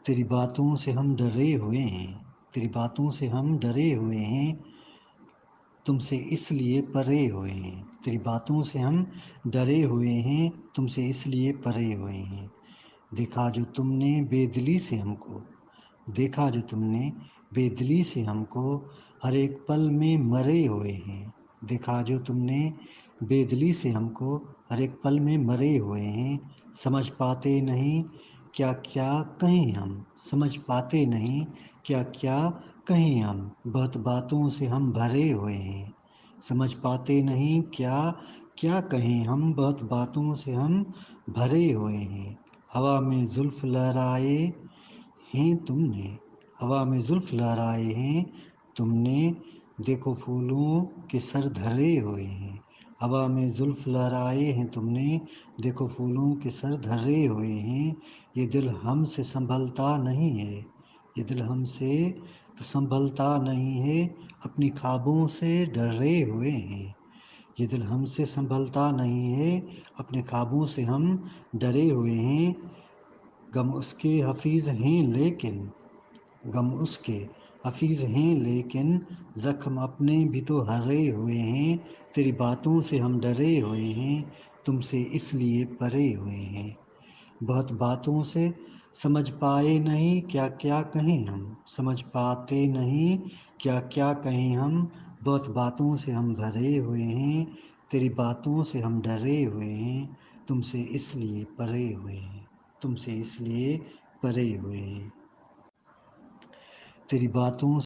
तेरी बातों से हम डरे हुए हैं, तेरी बातों से हम डरे हुए हैं, तुमसे इसलिए परे हुए हैं। तेरी बातों से हम डरे हुए हैं, तुमसे इसलिए परे हुए हैं। देखा जो तुमने बेदिली से हमको, देखा जो तुमने बेदिली से हमको, हर एक पल में मरे हुए हैं। देखा जो तुमने बेदिली से हमको, हर एक पल में मरे हुए हैं। समझ पाते नहीं क्या क्या कहें हम, समझ पाते नहीं क्या क्या कहें हम, बहुत बातों से हम भरे हुए हैं। समझ पाते नहीं क्या क्या कहें हम, बहुत बातों से हम भरे हुए हैं। हवा में जुल्फ लहराए हैं तुमने, हवा में जुल्फ लहराए हैं तुमने, देखो फूलों के सर धरे हुए हैं। हवा में जुल्फ लहराए हैं तुमने, देखो फूलों के सर धरे हुए हैं। ये दिल हमसे संभलता नहीं है, ये दिल हमसे तो संभलता नहीं है, अपनी ख्वाबों से डरे हुए हैं। ये दिल हमसे संभलता नहीं है, अपने ख्वाबों से हम डरे हुए हैं। गम उसके हफीज़ हैं लेकिन, गम उसके हफीज़ हैं लेकिन, ज़ख्म अपने भी तो हरे हुए हैं। तेरी बातों से हम डरे हुए हैं, तुमसे इसलिए परे हुए हैं। बहुत बातों से समझ पाए नहीं क्या क्या कहें हम, समझ पाते नहीं क्या क्या कहें हम, बहुत बातों से हम भरे हुए हैं। तेरी बातों से हम डरे हुए हैं, तुमसे इसलिए परे हुए हैं, तुमसे इसलिए परे हुए हैं। तेरी बातों